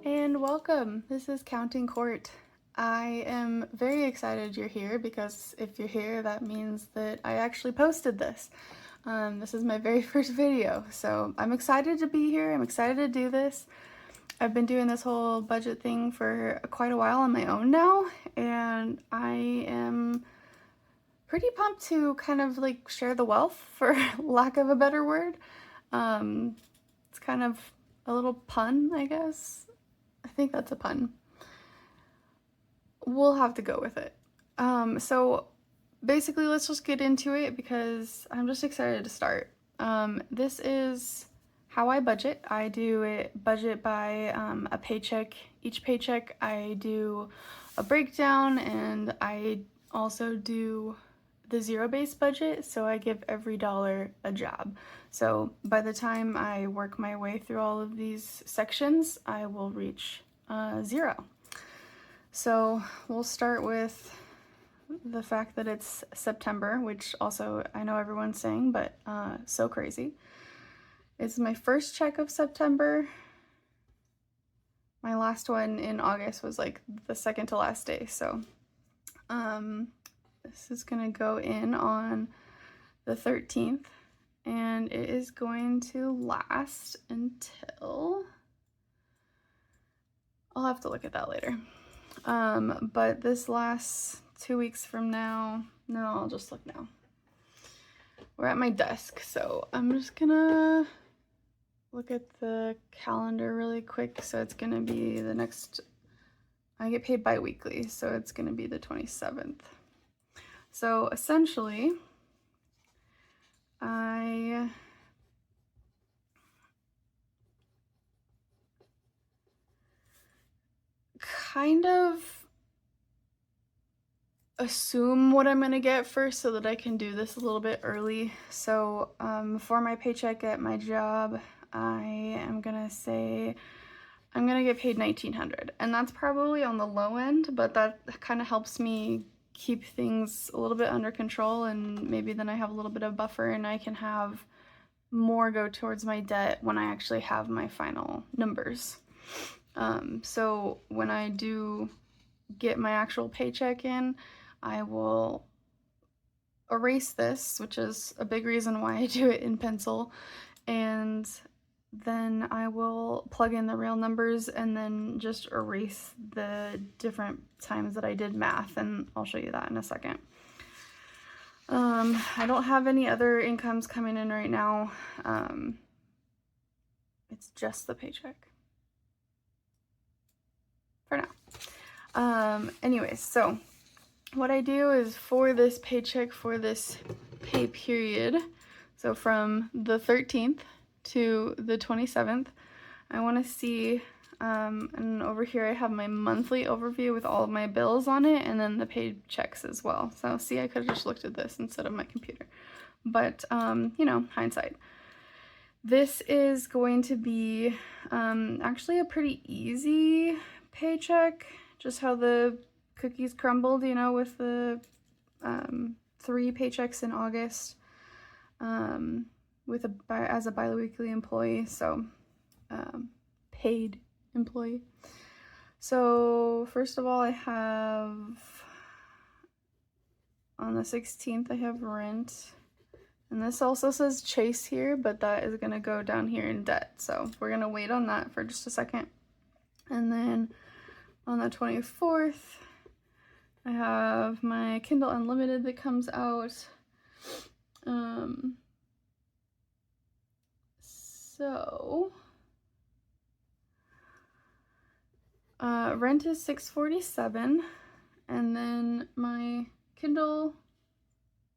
And welcome. This is Counting Court. I am very excited you're here because if you're here, that means that I actually posted this. This is my very first video, so I'm excited to be here. I'm excited to do this. I've been doing this whole budget thing for quite a while on my own now, and I am pretty pumped to kind of like share the wealth, for lack of a better word. It's kind of a little pun, I guess. I think that's a pun. We'll have to go with it. So basically, let's just get into it because I'm just excited to start. This is how I budget. I do it budget by a paycheck. Each paycheck I do a breakdown, and I also do the zero-based budget, so I give every dollar a job. So by the time I work my way through all of these sections, I will reach zero. So we'll start with the fact that it's September, which also I know everyone's saying, but so crazy. It's my first check of September. My last one in August was like the second to last day, so this is gonna go in on the 13th, and it is going to last until, I'll have to look at that later. But this lasts 2 weeks from now. No, I'll just look now. We're at my desk, so I'm just gonna look at the calendar really quick. So it's gonna be the next, I get paid bi-weekly, so it's gonna be the 27th. So essentially, I kind of assume what I'm gonna get first so that I can do this a little bit early. So for my paycheck at my job, I am gonna say I'm gonna get paid $1,900, and that's probably on the low end, but that kind of helps me keep things a little bit under control, and maybe then I have a little bit of buffer and I can have more go towards my debt when I actually have my final numbers. So when I do get my actual paycheck in, I will erase this, which is a big reason why I do it in pencil, and then I will plug in the real numbers and then just erase the different times that I did math, and I'll show you that in a second. I don't have any other incomes coming in right now. It's just the paycheck for now. Anyways, so what I do is for this paycheck, for this pay period, so from the 13th to the 27th, I want to see, and over here I have my monthly overview with all of my bills on it, and then the paid checks as well. So see, I could have just looked at this instead of my computer, but you know, hindsight. This is going to be actually a pretty easy paycheck, just how the cookies crumbled, you know, with the 3 paychecks in August with as a bi-weekly employee, so paid employee. So first of all, I have on the 16th I have rent, and this also says Chase here, but that is going to go down here in debt, so we're going to wait on that for just a second. And then on the 24th I have my Kindle Unlimited that comes out. So rent is $647, and then my Kindle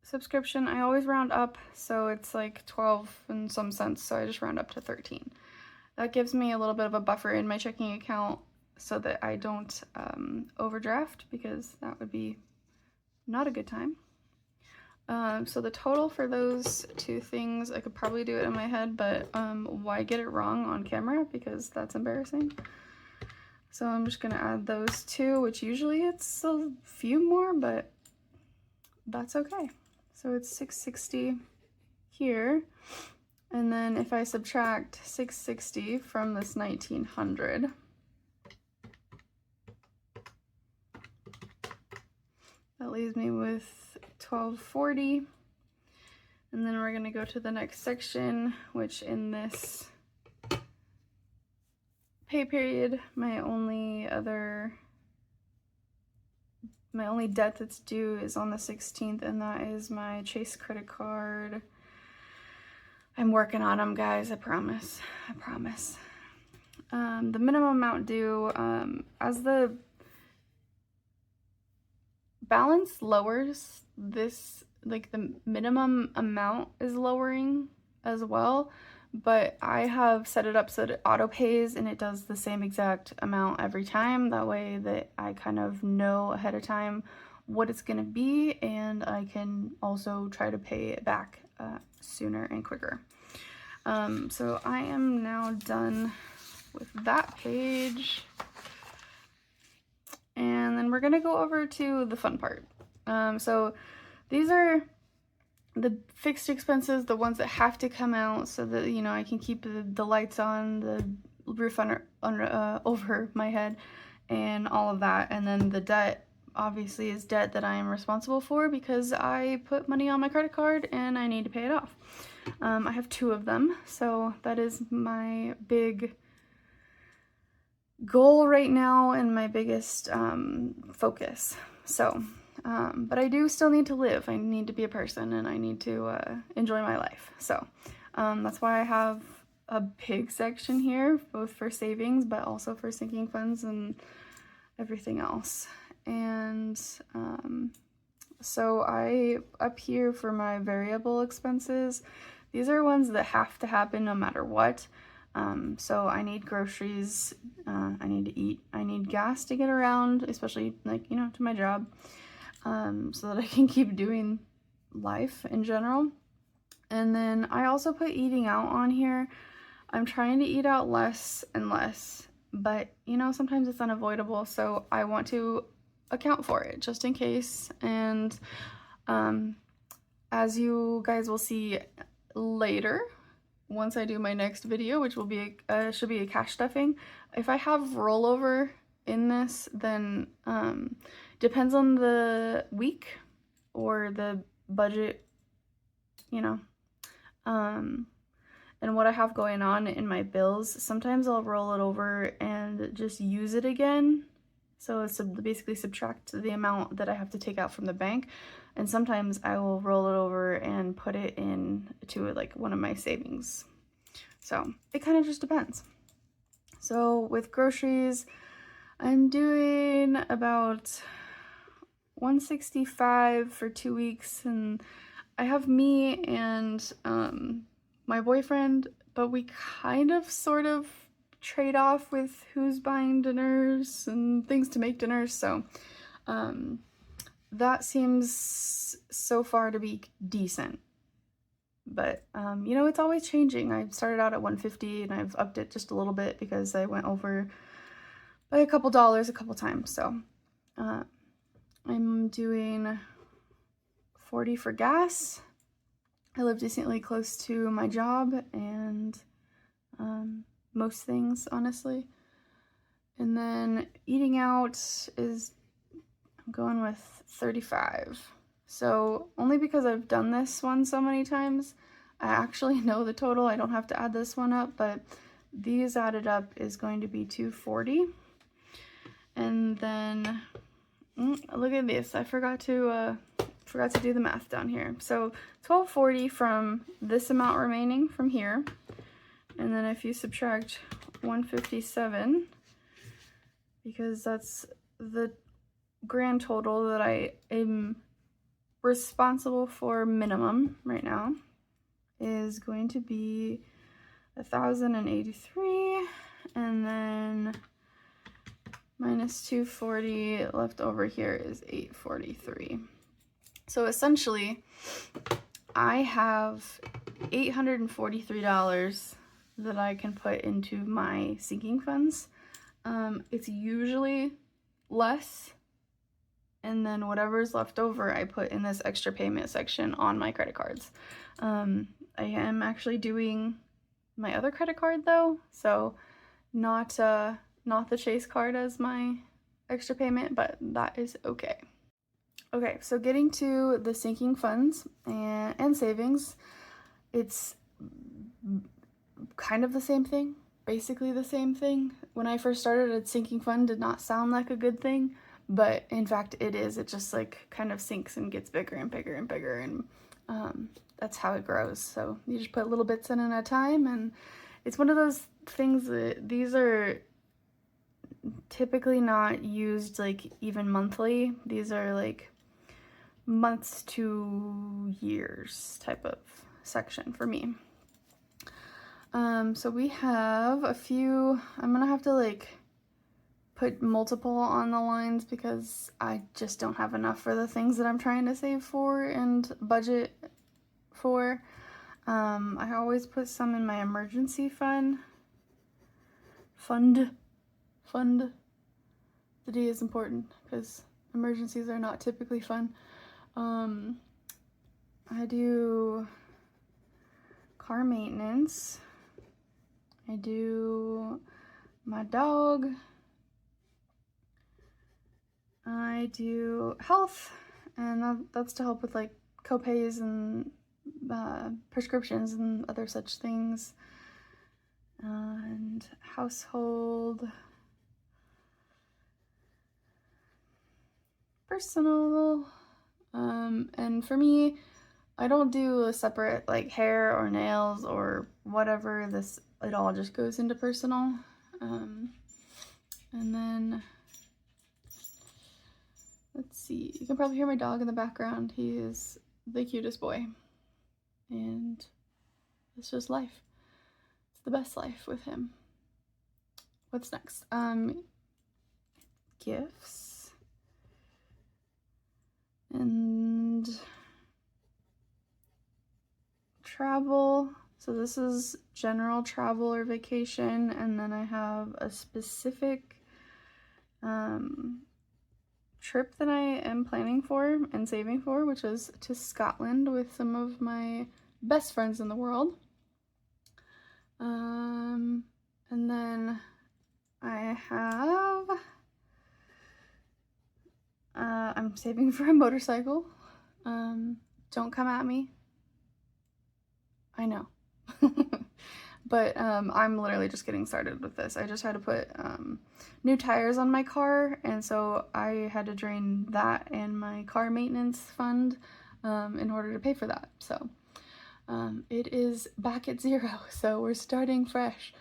subscription, I always round up, so it's like 12 and some cents, so I just round up to 13. That gives me a little bit of a buffer in my checking account so that I don't overdraft, because that would be not a good time. So the total for those 2 things, I could probably do it in my head, but why get it wrong on camera, because that's embarrassing. So I'm just gonna add those 2, which usually it's a few more, but that's okay. So it's $660 here, and then if I subtract $660 from this $1,900, That leaves me with $12.40. And then we're gonna go to the next section, which in this pay period, my only debt that's due is on the 16th, and that is my Chase credit card. I'm working on them, guys, I promise. The minimum amount due, as the balance lowers, this, like, the minimum amount is lowering as well, but I have set it up so that it auto pays and it does the same exact amount every time. That way that I kind of know ahead of time what it's gonna be, and I can also try to pay it back sooner and quicker. So I am now done with that page. And then we're gonna go over to the fun part. So these are the fixed expenses, the ones that have to come out so that, you know, I can keep the lights on, the roof over my head, and all of that. And then the debt obviously is debt that I am responsible for because I put money on my credit card and I need to pay it off. I have 2 of them, so that is my big goal right now and my biggest focus. So, but I do still need to live. I need to be a person, and I need to enjoy my life. So that's why I have a big section here, both for savings, but also for sinking funds and everything else. And so up here for my variable expenses, these are ones that have to happen no matter what. So I need groceries, I need to eat, I need gas to get around, especially, like, you know, to my job, so that I can keep doing life in general. And then I also put eating out on here. I'm trying to eat out less and less, but, you know, sometimes it's unavoidable, so I want to account for it just in case. And as you guys will see later, once I do my next video, which will be should be a cash stuffing, if I have rollover in this, then depends on the week or the budget, you know, and what I have going on in my bills. Sometimes I'll roll it over and just use it again, so it's basically subtract the amount that I have to take out from the bank. And sometimes I will roll it over and put it into like one of my savings. So it kind of just depends. So with groceries, I'm doing about $165 for 2 weeks, and I have me and my boyfriend, but we kind of sort of trade off with who's buying dinners and things to make dinners. So that seems so far to be decent. But, you know, it's always changing. I started out at $150 and I've upped it just a little bit because I went over by a couple dollars a couple times. So I'm doing $40 for gas. I live decently close to my job and most things, honestly. And then eating out is, I'm going with $35. So only because I've done this one so many times, I actually know the total. I don't have to add this one up, but these added up is going to be $240. And then look at this. I forgot to do the math down here. So $12.40 from this amount remaining from here, and then if you subtract $157, because that's the grand total that I am responsible for minimum right now, is going to be 1,083, and then minus 240 left over here is 843. So essentially I have $843 that I can put into my sinking funds. It's usually less, and then whatever's left over I put in this extra payment section on my credit cards. I am actually doing my other credit card though, so not the Chase card as my extra payment, but that is okay. Okay, so getting to the sinking funds and savings, it's kind of the same thing, basically the same thing. When I first started, a sinking fund did not sound like a good thing, but in fact it is. It just like kind of sinks and gets bigger and bigger and bigger, and that's how it grows. So you just put little bits in at a time, and it's one of those things that these are typically not used like even monthly. These are like months to years type of section for me. So we have a few. I'm gonna have to like put multiple on the lines because I just don't have enough for the things that I'm trying to save for and budget for. I always put some in my emergency fund. The D is important because emergencies are not typically fun. I do car maintenance. I do my dog. I do health, and that's to help with like co-pays and prescriptions and other such things. And household, personal, and for me, I don't do a separate like hair or nails or whatever. It all just goes into personal. And then let's see, you can probably hear my dog in the background. He is the cutest boy, and it's just life. It's the best life with him. What's next? Gifts and travel. So this is general travel or vacation, and then I have a specific trip that I am planning for and saving for, which is to Scotland with some of my best friends in the world. And then I have I'm saving for a motorcycle. Don't come at me. I know. But I'm literally just getting started with this. I just had to put new tires on my car, and so I had to drain that and my car maintenance fund in order to pay for that. So it is back at zero, so we're starting fresh.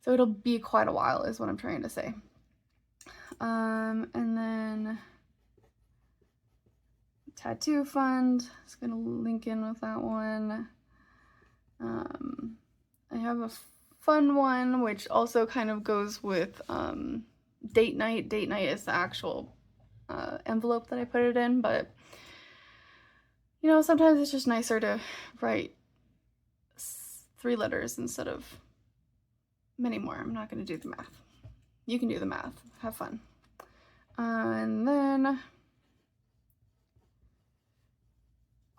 So it'll be quite a while is what I'm trying to say. And then tattoo fund, it's gonna link in with that one. I have a fun one, which also kind of goes with date night. Date night is the actual envelope that I put it in, but you know, sometimes it's just nicer to write 3 letters instead of many more. I'm not going to do the math. You can do the math. Have fun. And then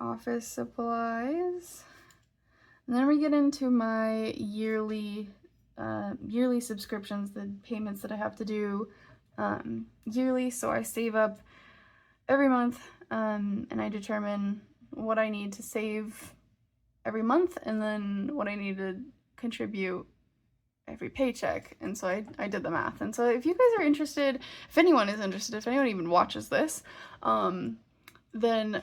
office supplies. And then we get into my yearly subscriptions, the payments that I have to do yearly. So I save up every month, and I determine what I need to save every month and then what I need to contribute every paycheck. And so I did the math. And so if you guys are interested, if anyone is interested, if anyone even watches this, then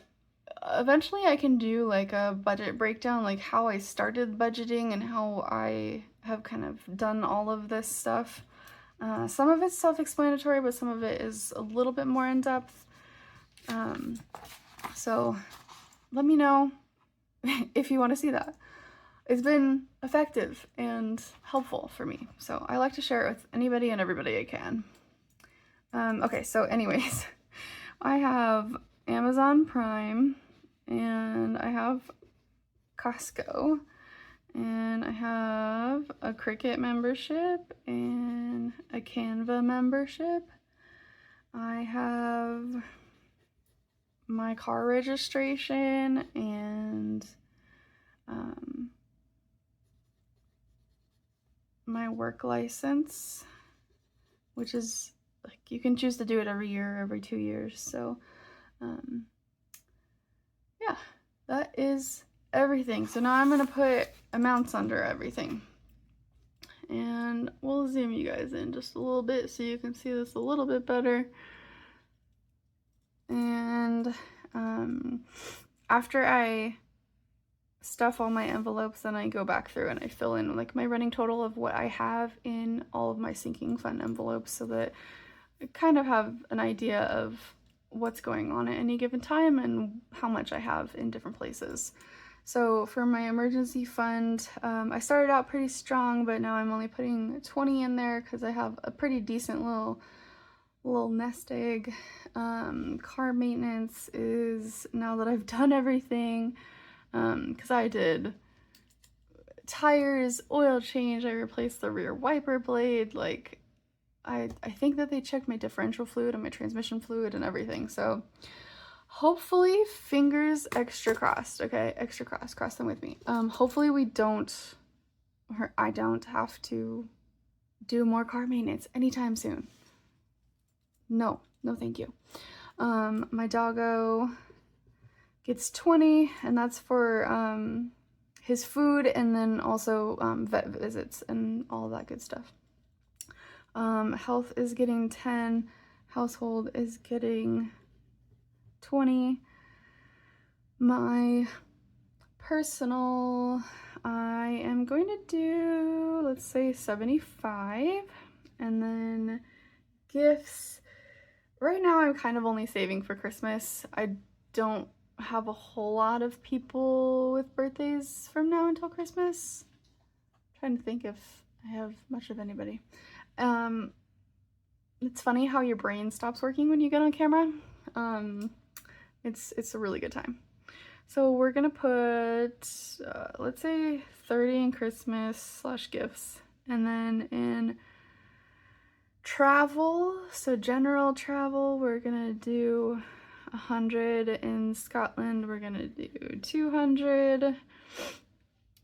eventually I can do like a budget breakdown, like how I started budgeting and how I have kind of done all of this stuff. Some of it's self-explanatory, but some of it is a little bit more in depth. So let me know if you want to see that. It's been effective and helpful for me, so I like to share it with anybody and everybody I can. Okay, so anyways, I have Amazon Prime, and I have Costco, and I have a Cricut membership and a Canva membership. I have my car registration and my work license, which is like you can choose to do it every year, every 2 years. So Um, yeah, that is everything. So now I'm going to put amounts under everything. And we'll zoom you guys in just a little bit so you can see this a little bit better. And after I stuff all my envelopes, then I go back through and I fill in like my running total of what I have in all of my sinking fund envelopes so that I kind of have an idea of what's going on at any given time and how much I have in different places. So for my emergency fund, I started out pretty strong, but now I'm only putting 20 in there because I have a pretty decent little nest egg. Car maintenance is, now that I've done everything, because I did tires, oil change, I replaced the rear wiper blade, like I think that they checked my differential fluid and my transmission fluid and everything. So hopefully, fingers extra crossed, okay? Extra crossed, cross them with me. Hopefully we don't, or I don't have to do more car maintenance anytime soon. No, thank you. My doggo gets 20, and that's for his food and then also vet visits and all that good stuff. Health is getting 10, household is getting 20. My personal, I am going to do, let's say 75, and then gifts. Right now I'm kind of only saving for Christmas. I don't have a whole lot of people with birthdays from now until Christmas. I'm trying to think if I have much of anybody. It's funny how your brain stops working when you get on camera. It's a really good time. So we're gonna put, let's say 30 in Christmas / gifts, and then in travel, so general travel, we're gonna do 100. In Scotland, we're gonna do 200.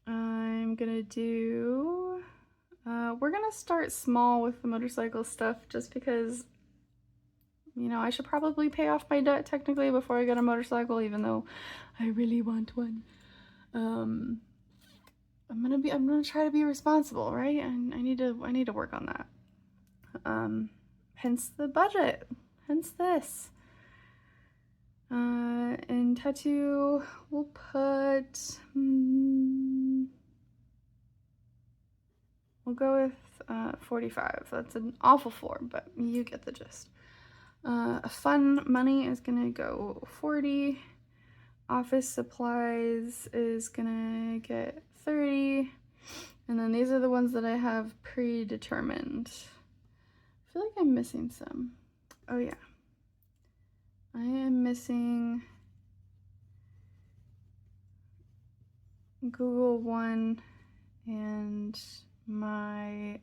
I'm gonna do, we're gonna start small with the motorcycle stuff just because, you know, I should probably pay off my debt technically before I get a motorcycle, even though I really want one. I'm gonna try to be responsible, right? And I need to work on that. Hence the budget, hence this. And tattoo, we'll put, we'll go with 45. That's an awful 4, but you get the gist. Fun money is gonna go 40. Office supplies is gonna get 30. And then these are the ones that I have predetermined. I feel like I'm missing some. Oh yeah. I am missing Google One and my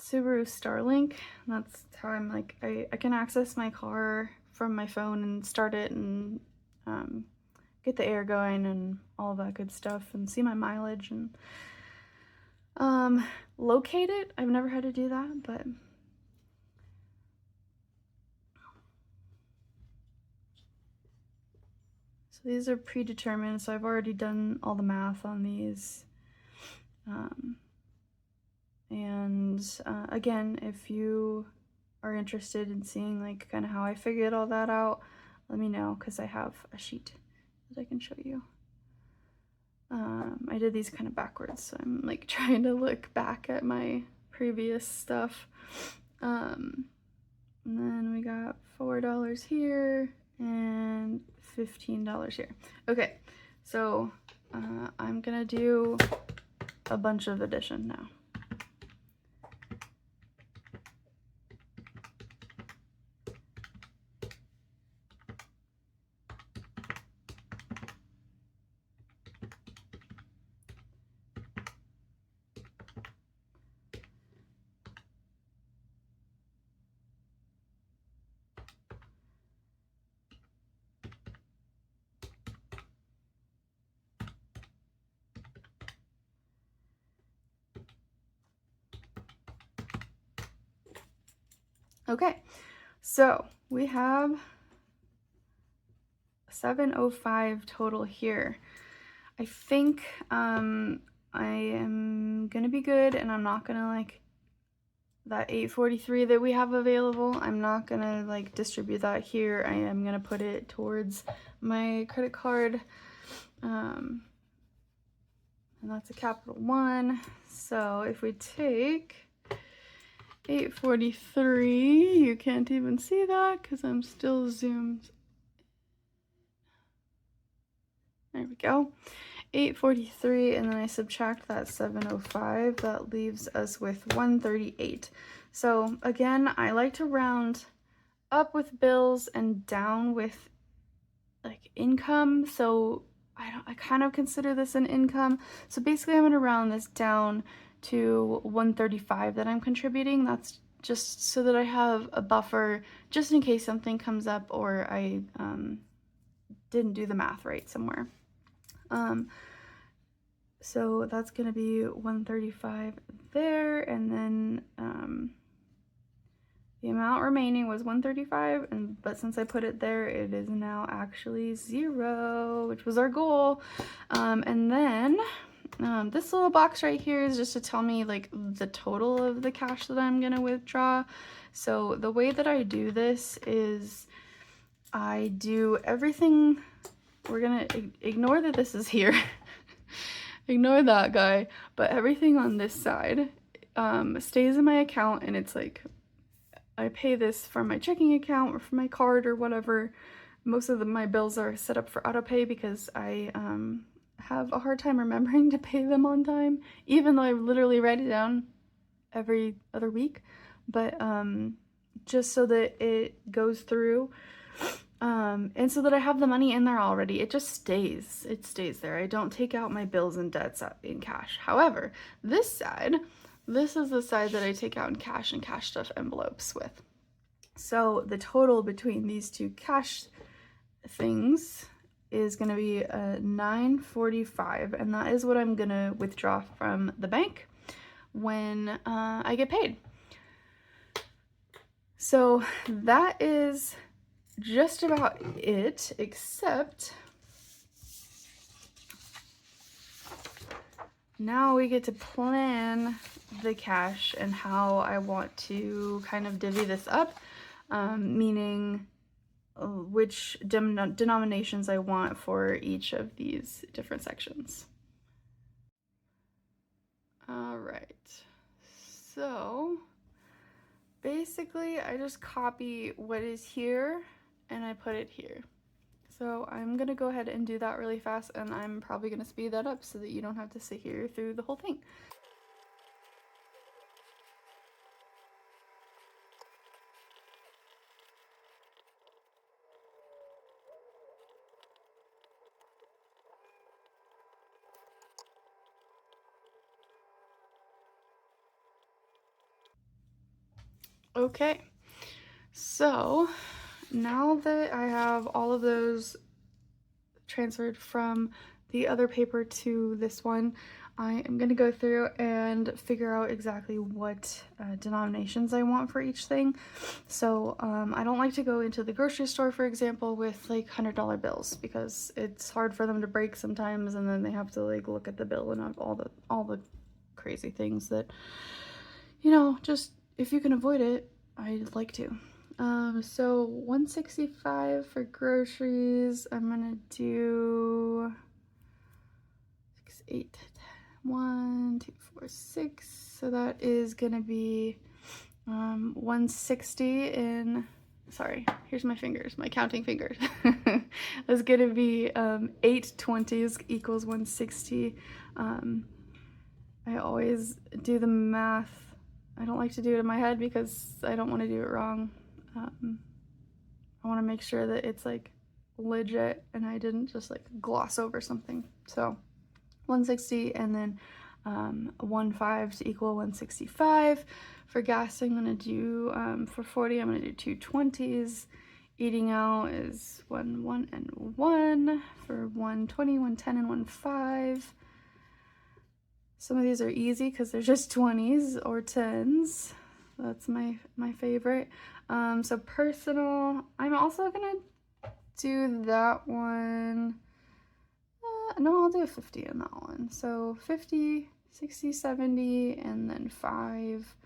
Subaru Starlink. That's how I'm like, I can access my car from my phone and start it and get the air going and all that good stuff and see my mileage and locate it. I've never had to do that, but so these are predetermined, so I've already done all the math on these. Again, if you are interested in seeing like kind of how I figured all that out, let me know, because I have a sheet that I can show you. I did these kind of backwards, so I'm like trying to look back at my previous stuff. And then we got $4 here and $15 here. Okay, so I'm gonna do a bunch of addition now. Okay, so we have 705 total here. I think I am gonna be good, and I'm not gonna like that 843 that we have available. I'm not gonna like distribute that here. I am gonna put it towards my credit card, and that's a capital 1. So if we take 843, you can't even see that because I'm still zoomed. There we go. 843, and then I subtract that 705, that leaves us with 138. So again, I like to round up with bills and down with like income. So I kind of consider this an income. So basically I'm going to round this down to 135 that I'm contributing. That's just so that I have a buffer just in case something comes up or I didn't do the math right somewhere. So that's going to be 135 there, and then the amount remaining was 135, but since I put it there, it is now actually 0, which was our goal. And then this little box right here is just to tell me like the total of the cash that I'm going to withdraw. So the way that I do this is I do everything. We're going to ignore that this is here. Ignore that guy, but everything on this side stays in my account, and it's like I pay this from my checking account or from my card or whatever. Most of my bills are set up for auto pay because I have a hard time remembering to pay them on time, even though I literally write it down every other week. But just so that it goes through. And so that I have the money in there already. It just stays. It stays there. I don't take out my bills and debts in cash. However, this side, this is the side that I take out in cash and cash stuff envelopes with. So the total between these two cash things is going to be $945, and that is what I'm going to withdraw from the bank when I get paid. So that is just about it, except now we get to plan the cash and how I want to kind of divvy this up, meaning which denominations I want for each of these different sections. All right, so basically I just copy what is here and I put it here. So I'm gonna go ahead and do that really fast, and I'm probably gonna speed that up so that you don't have to sit here through the whole thing. Okay, so now that I have all of those transferred from the other paper to this one, I am going to go through and figure out exactly what denominations I want for each thing. So I don't like to go into the grocery store, for example, with like $100 bills, because it's hard for them to break sometimes, and then they have to like look at the bill and have all the crazy things that, you know, just if you can avoid it, I'd like to. So 165 for groceries. I'm gonna do 6, 8, 1, 2, 4, 6. So that is gonna be 160 in, sorry, here's my fingers, my counting fingers. That's gonna be 8 20s equals 160. I always do the math. I don't like to do it in my head because I don't want to do it wrong. I want to make sure that it's like legit and I didn't just like gloss over something. So 160, and then 1.5 to equal 165. For gas, I'm gonna do for 40, I'm gonna do 2 20s. Eating out is 1, 1, and 1. For 120, 110, and 1.5. Some of these are easy because they're just 20s or 10s. That's my favorite. So personal, I'm also gonna do that one. No, I'll do a 50 in that one. So 50, 60, 70, and then 5.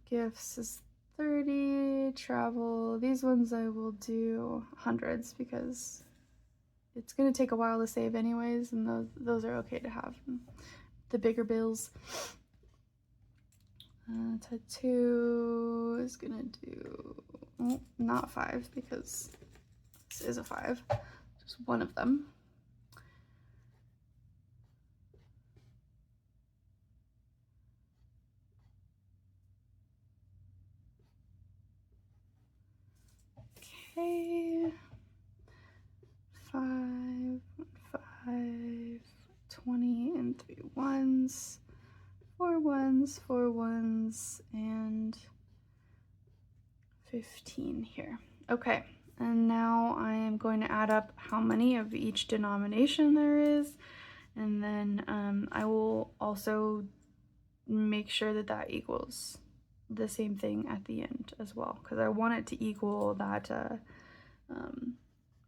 Gifts is 30. Travel, these ones I will do hundreds because it's gonna take a while to save anyways, and those are okay to have. The bigger bills. Tattoo is gonna do not 5 because this is a 5. Just one of them. Okay. 5, 5, 20, and 3 ones. 4 ones, 4 ones, and 15 here. Okay, and now I am going to add up how many of each denomination there is, and then I will also make sure that that equals the same thing at the end as well, because I want it to equal that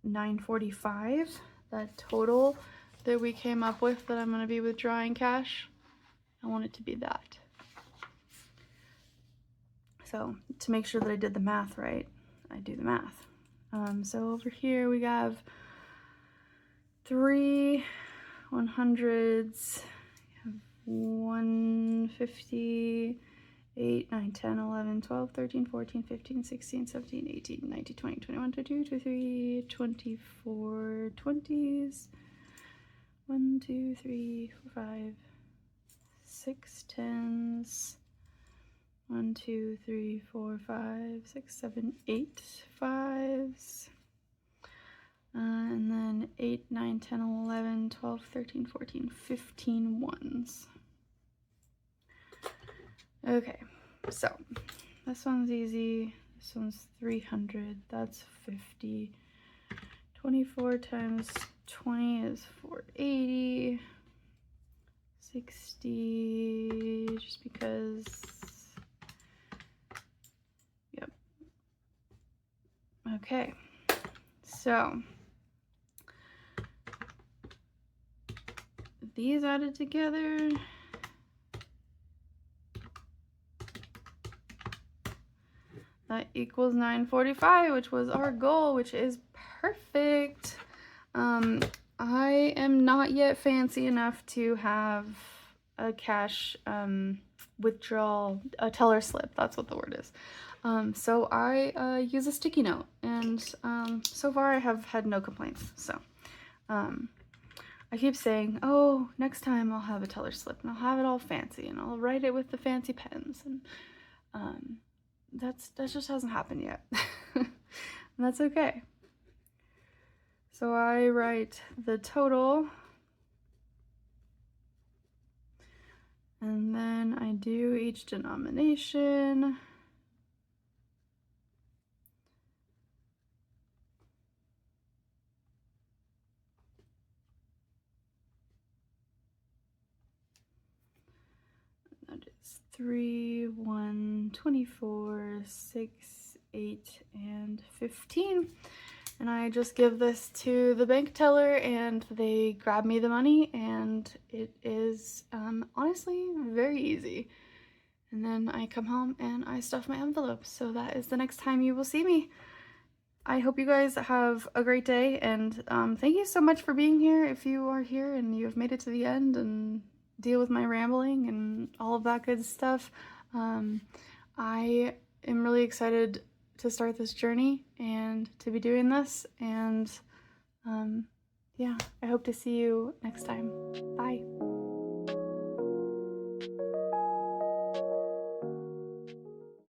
945, that total that we came up with that I'm going to be withdrawing cash. I want it to be that. So to make sure that I did the math right, I do the math. So over here we have 3 100s, 150, 8, 9, 10, 11, 12, 13, 14, 15, 16, 17, 18, 19, 20, 21, 22, 23, 24 20s, 1, 2, 3, 4, 5, 6 10s, 1, 2, 3, 4, 5, 6, 7, 8 5s, and then 8, 9, 10, 11, 12, 13, 14, 15 ones. Okay, so this one's easy. This one's 300. That's 50. 24 times 20 is 480. 60, just because. Yep. Okay, so these added together. That equals 945, which was our goal, which is perfect. I am not yet fancy enough to have a cash withdrawal, a teller slip. That's what the word is. So I use a sticky note, and so far I have had no complaints. So I keep saying, oh, next time I'll have a teller slip, and I'll have it all fancy, and I'll write it with the fancy pens, and that just hasn't happened yet. And that's okay. So I write the total, and then I do each denomination. That is 3, 1, 24, 6, 8, and 15. And I just give this to the bank teller and they grab me the money, and it is honestly very easy. And then I come home and I stuff my envelopes. So that is the next time you will see me. I hope you guys have a great day, and thank you so much for being here. If you are here and you have made it to the end and deal with my rambling and all of that good stuff, I am really excited to start this journey and to be doing this, and yeah, I hope to see you next time. Bye.